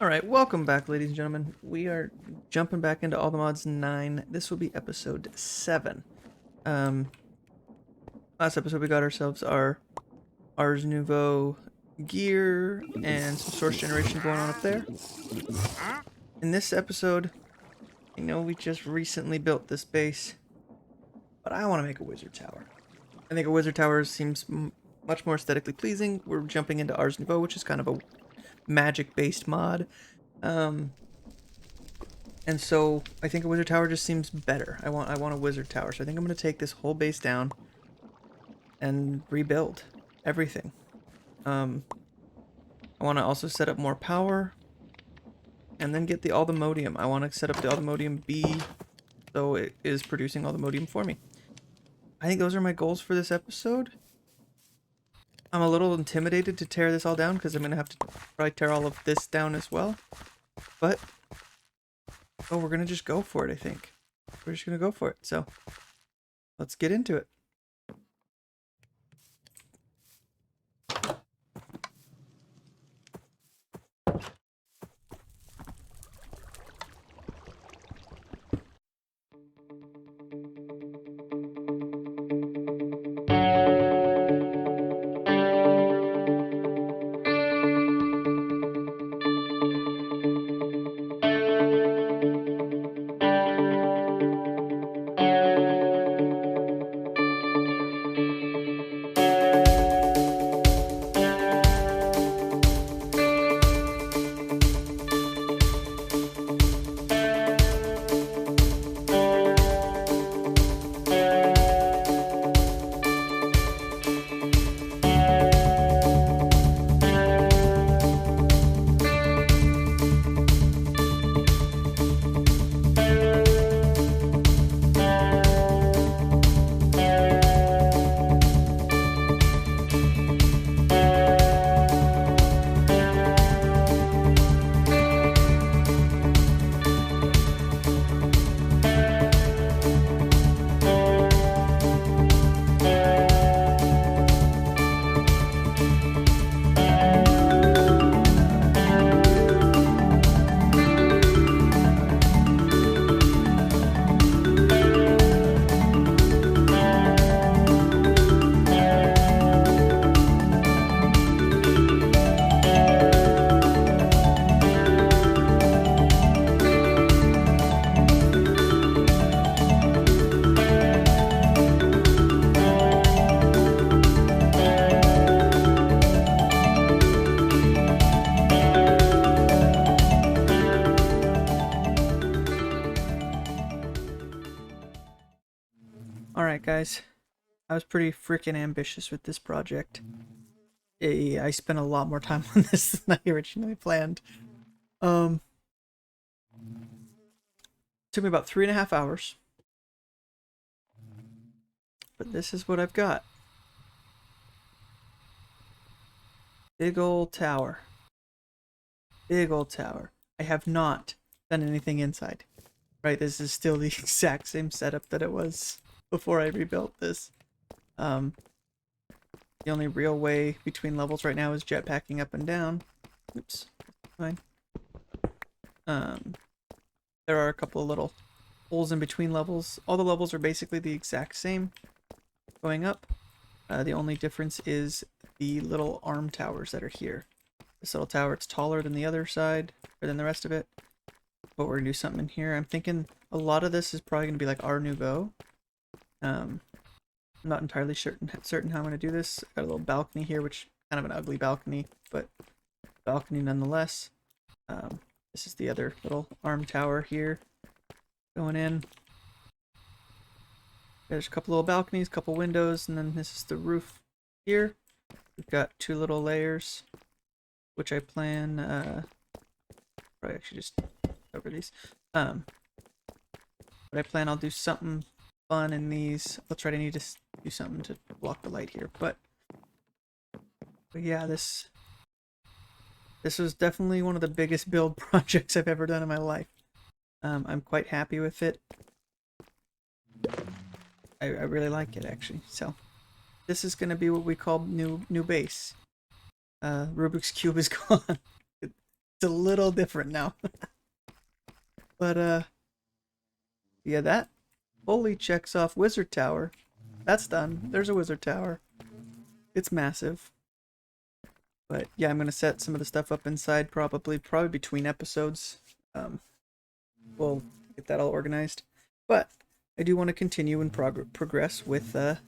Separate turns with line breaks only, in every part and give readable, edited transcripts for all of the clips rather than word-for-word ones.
Alright, welcome back, ladies and gentlemen. We are jumping back into AllTheMods 9. This will be episode 7. Last episode we got ourselves our Ars Nouveau gear and some source generation going on up there. In this episode, I know we just recently built this base, but I want to make a wizard tower. I think a wizard tower seems much more aesthetically pleasing. We're jumping into Ars Nouveau, which is kind of a magic-based mod. And so I think a wizard tower just seems better. I want a wizard tower. So I think I'm going to take this whole base down and rebuild everything. I want to also set up more power and then get the AllTheModium. I want to set up the AllTheModium B so it is producing AllTheModium for me. I think those are my goals for this episode. I'm a little intimidated to tear this all down because I'm going to have to probably tear all of this down as well. But, oh, we're going to just go for it, I think. We're just going to go for it. So, let's get into it. Alright guys, I was pretty freaking ambitious with this project. I spent a lot more time on this than I originally planned. Took me about 3.5 hours. But this is what I've got. Big old tower. Big old tower. I have not done anything inside. Right, this is still the exact same setup that it was before I rebuilt this. The only real way between levels right now is jetpacking up and down. Oops, fine. There are a couple of little holes in between levels. All the levels are basically the exact same going up. The only difference is the little arm towers that are here. This little tower, it's taller than the other side, or than the rest of it. But we're gonna do something in here. I'm thinking a lot of this is probably gonna be like Art Nouveau. I'm not entirely certain how I'm going to do this. Got a little balcony here, which is kind of an ugly balcony, but balcony nonetheless. This is the other little arm tower here going in. There's a couple little balconies, couple windows, and then this is the roof here. We've got 2 little layers, which I plan, probably actually just over these. But I plan I'll do something fun in these. I'll try to need to do something to block the light here, but yeah, this was definitely one of the biggest build projects I've ever done in my life. I'm quite happy with it. I really like it actually. So this is going to be what we call new base. Rubik's Cube is gone. It's It's a little different now. But yeah, that fully checks off Wizard Tower. That's done. There's a Wizard Tower. It's massive. But yeah, I'm gonna set some of the stuff up inside probably between episodes. We'll get that all organized. But I do want to continue and progress with the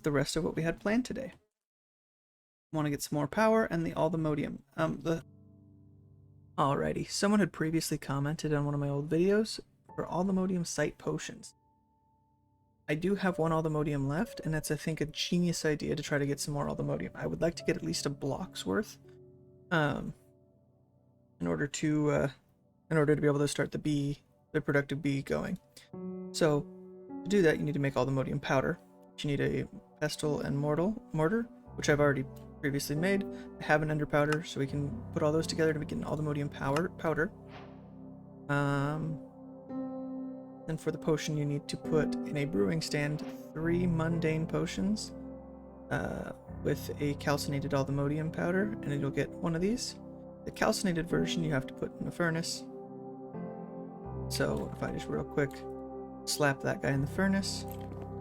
rest of what we had planned today. I want to get some more power and the AllTheModium. Alrighty, someone had previously commented on one of my old videos for AllTheModium site potions. I do have one AllTheModium left, and that's, I think, a genius idea to try to get some more AllTheModium. I would like to get at least a block's worth, in order to be able to start the productive bee going. So to do that, you need to make AllTheModium powder. You need a pestle and mortar, which I've already previously made. I have an ender powder, so we can put all those together to make an AllTheModium powder. Then for the potion, you need to put in a brewing stand 3 mundane potions with a calcinated AllTheModium powder, and you'll get one of these. The calcinated version you have to put in the furnace. So if I just real quick slap that guy in the furnace.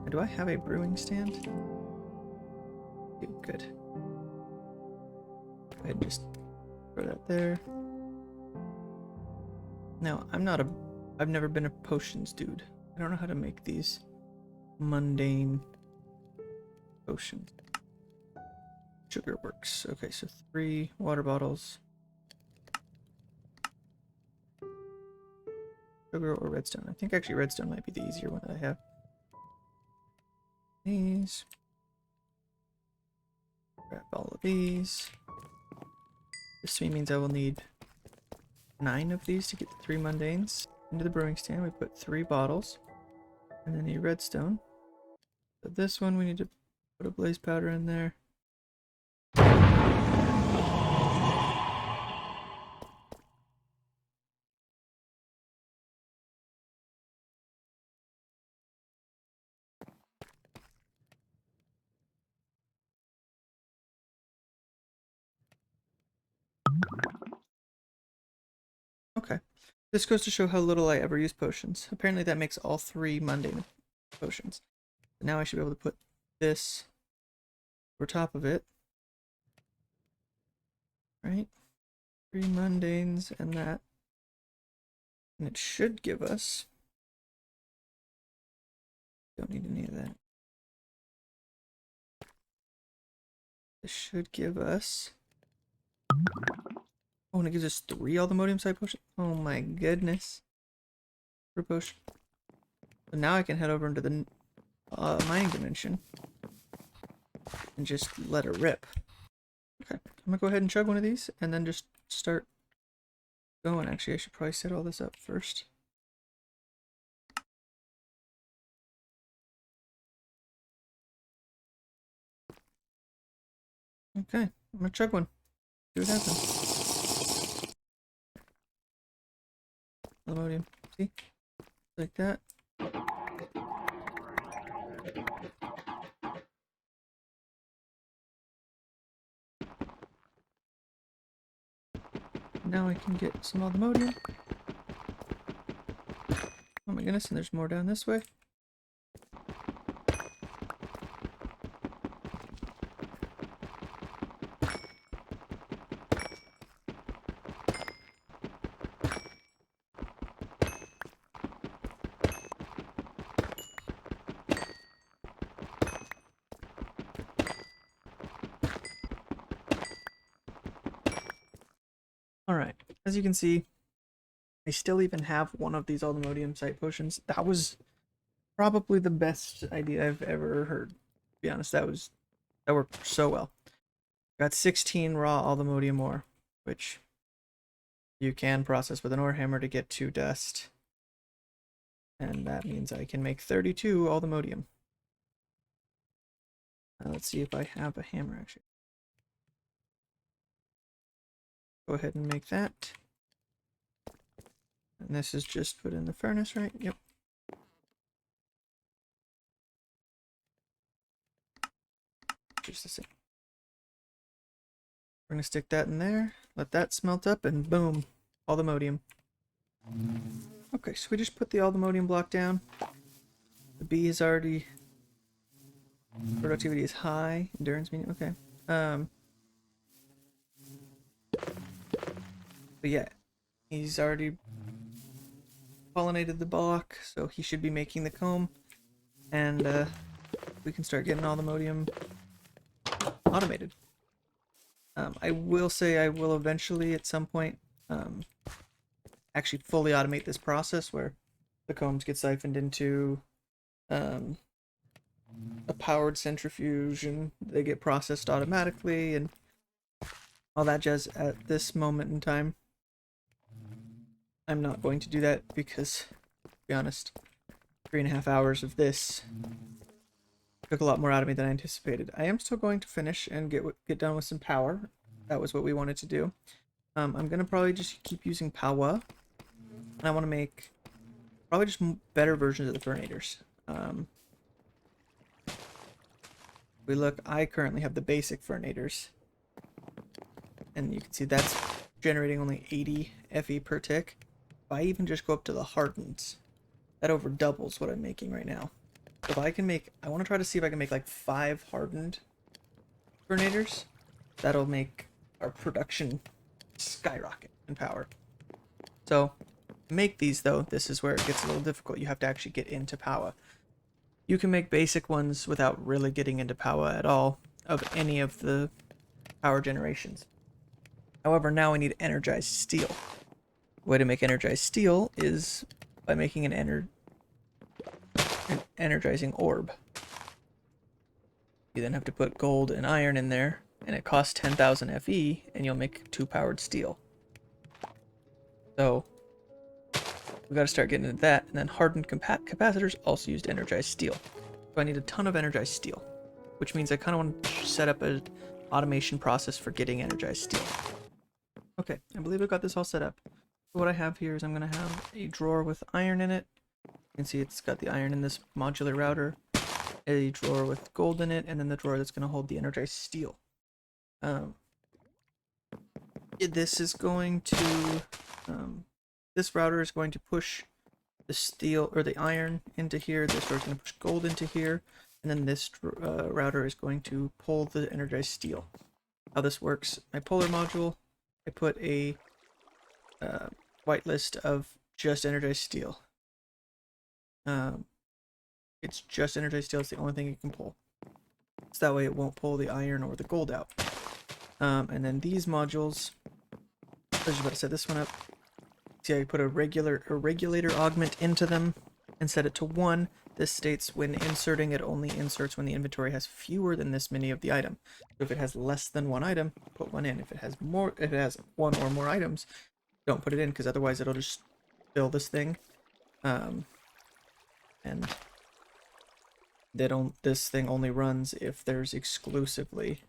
And do I have a brewing stand? Good. Go ahead and just throw that there. Now, I've never been a potions dude. I don't know how to make these mundane potions. Sugar works. Okay, so 3 water bottles. Sugar or redstone. I think actually redstone might be the easier one that I have. These. Grab all of these. This means I will need 9 of these to get the 3 mundanes. Into the brewing stand, we put 3 bottles. And then a redstone. So this one, we need to put a blaze powder in there. Okay. This goes to show how little I ever use potions. Apparently that makes all 3 mundane potions. Now I should be able to put this over top of it. Right? 3 mundanes and that. And it should give us... Don't need any of that. This should give us... Oh, and it gives us 3 AllTheModium side potions? Oh my goodness. For potion. So now I can head over into the mining dimension. And just let it rip. Okay, I'm gonna go ahead and chug one of these, and then just start going. Actually, I should probably set all this up first. Okay, I'm gonna chug one. See what happens. AllTheModium, see? Like that. Now I can get some AllTheModium. Oh my goodness, and there's more down this way. Alright, as you can see, I still even have one of these AllTheModium site potions. That was probably the best idea I've ever heard. To be honest, that worked so well. Got 16 raw AllTheModium ore, which you can process with an ore hammer to get to dust. And that means I can make 32 AllTheModium. Let's see if I have a hammer actually. Go ahead and make that. And this is just put in the furnace, right? Yep. Just the same. We're gonna stick that in there, let that smelt up, and boom, AllTheModium. Okay, so we just put the AllTheModium block down. The bee is already... Productivity is high. Endurance medium. Okay. But yeah, he's already pollinated the block, so he should be making the comb, and we can start getting AllTheModium automated. I will say I will eventually, at some point, actually fully automate this process where the combs get siphoned into a powered centrifuge and they get processed automatically and all that jazz. At this moment in time, I'm not going to do that because, to be honest, 3.5 hours of this took a lot more out of me than I anticipated. I am still going to finish and get done with some power. That was what we wanted to do. I'm gonna probably just keep using Powah, and I want to make probably just better versions of the Fernators. We look, I currently have the basic Fernators, and you can see that's generating only 80 FE per tick. If I even just go up to the hardens, that over doubles what I'm making right now. So if I can make, I want to try to see if I can make like 5 hardened Fernators. That'll make our production skyrocket in power. So to make these though, this is where it gets a little difficult. You have to actually get into Powah. You can make basic ones without really getting into Powah at all of any of the power generations. However, now I need energized steel. The way to make energized steel is by making an energizing orb. You then have to put gold and iron in there, and it costs 10,000 FE, and you'll make 2 powered steel. So we got to start getting into that, and then hardened capacitors also used energized steel. So I need a ton of energized steel, which means I kind of want to set up an automation process for getting energized steel. Okay, I believe I got this all set up. So what I have here is I'm going to have a drawer with iron in it. You can see it's got the iron in this modular router, a drawer with gold in it, and then the drawer that's going to hold the energized steel. This is going to... this router is going to push the steel or the iron into here. This router is going to push gold into here, and then this router is going to pull the energized steel. How this works: my polar module, I put a whitelist of just energized steel. It's just energized steel. It's the only thing it can pull. So that way it won't pull the iron or the gold out. And then these modules, I was about to set this one up. See, I put a regulator augment into them and set it to 1. This states when inserting, it only inserts when the inventory has fewer than this many of the item. So if it has less than 1 item, put 1 in. If it has 1 or more items, don't put it in, because otherwise it'll just fill this thing. And this thing only runs if there's exclusively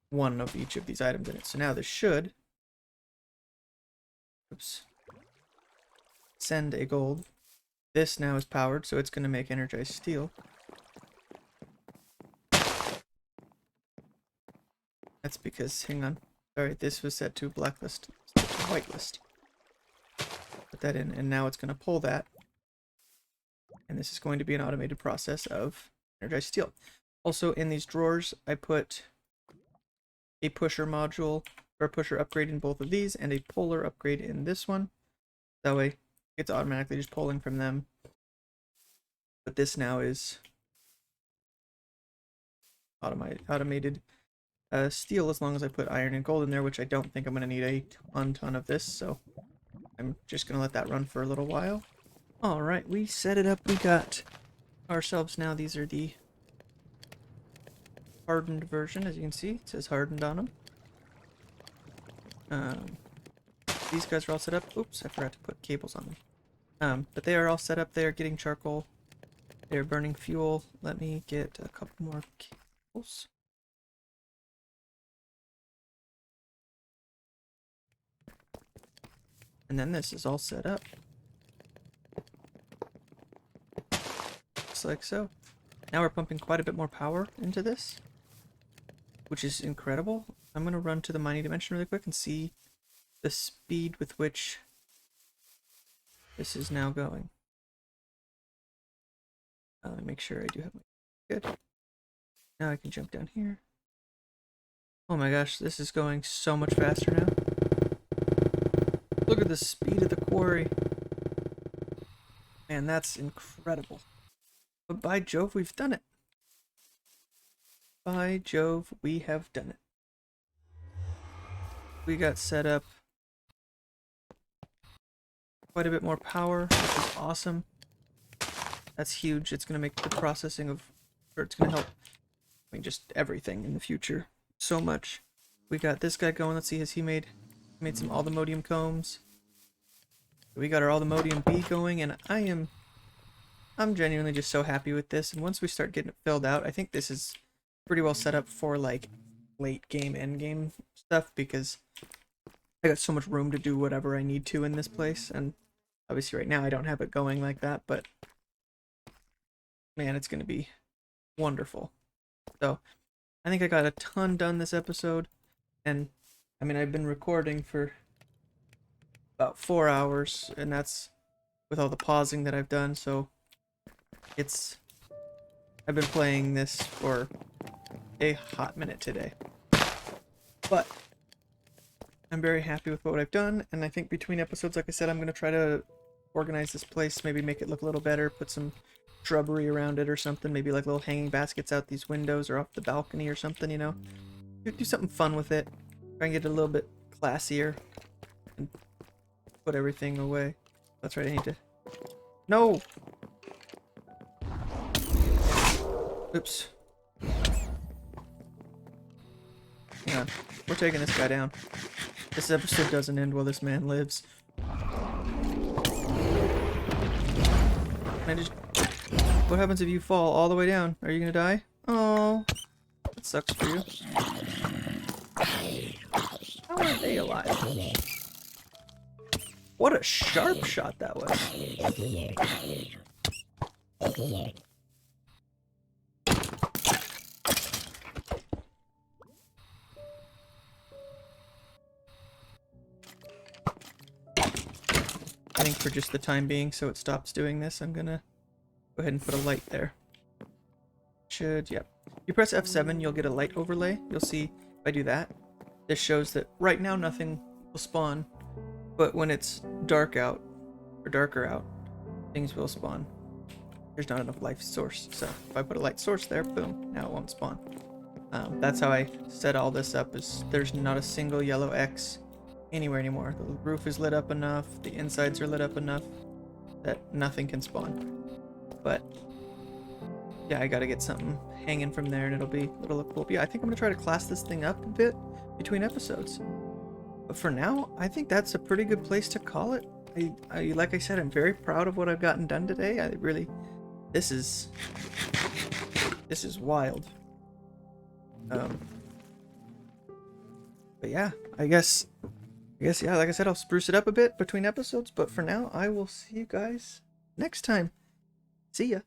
1 of each of these items in it. So now this should send a gold. This now is powered, so it's going to make energized steel. That's because, hang on, sorry, this was set to blacklist, set to whitelist. Put that in, and now it's going to pull that. And this is going to be an automated process of energized steel. Also, in these drawers, I put a pusher module, or a pusher upgrade in both of these, and a puller upgrade in this one. That way, it's automatically just pulling from them. But this now is automated steel, as long as I put iron and gold in there, which I don't think I'm going to need a ton of this, so I'm just going to let that run for a little while. Alright, we set it up. We got ourselves now, these are the hardened version, as you can see. It says hardened on them. These guys are all set up. Oops, I forgot to put cables on them. But they are all set up. They are getting charcoal. They're burning fuel. Let me get a couple more cables. And then this is all set up. Just like so. Now we're pumping quite a bit more power into this, which is incredible. I'm going to run to the mining dimension really quick and see the speed with which this is now going. Let me make sure I do have my... Good. Now I can jump down here. Oh my gosh, this is going so much faster now. Look at the speed of the quarry. Man, that's incredible. But by Jove, we've done it. By Jove, we have done it. We got set up quite a bit more power, which is awesome. That's huge. It's going to make the processing of, or it's going to help, I mean, just everything in the future so much. We got this guy going. Let's see, has he made some AllTheModium combs? We got our AllTheModium B going, and I'm genuinely just so happy with this. And once we start getting it filled out, I think this is pretty well set up for like late game, end game stuff, because I got so much room to do whatever I need to in this place. And obviously right now I don't have it going like that, but man, it's going to be wonderful. So I think I got a ton done this episode, and I mean, I've been recording for about 4 hours, and that's with all the pausing that I've done, so I've been playing this for a hot minute today. But I'm very happy with what I've done, and I think between episodes, like I said, I'm going to try to organize this place, maybe make it look a little better, put some shrubbery around it or something, maybe like little hanging baskets out these windows or off the balcony or something, you know? Do something fun with it, try and get it a little bit classier, and put everything away. That's right, I need to... No! Oops. Hang on. We're taking this guy down. This episode doesn't end while this man lives. I just... What happens if you fall all the way down? Are you gonna die? Oh, that sucks for you. How are they alive? What a sharp shot that was. I think for just the time being, so it stops doing this, I'm gonna go ahead and put a light there. Yep. You press F7, you'll get a light overlay. You'll see if I do that. This shows that right now nothing will spawn, but when it's dark out, or darker out, things will spawn. There's not enough light source, so if I put a light source there, boom, now it won't spawn. That's how I set all this up, is there's not a single yellow X anywhere anymore. The roof is lit up enough, the insides are lit up enough that nothing can spawn. But yeah, I gotta get something hanging from there and it'll look cool. But yeah, I think I'm gonna try to class this thing up a bit between episodes. But for now, I think that's a pretty good place to call it. Like I said, I'm very proud of what I've gotten done today. This is wild. But yeah, I guess, yeah, like I said, I'll spruce it up a bit between episodes, but for now, I will see you guys next time. See ya.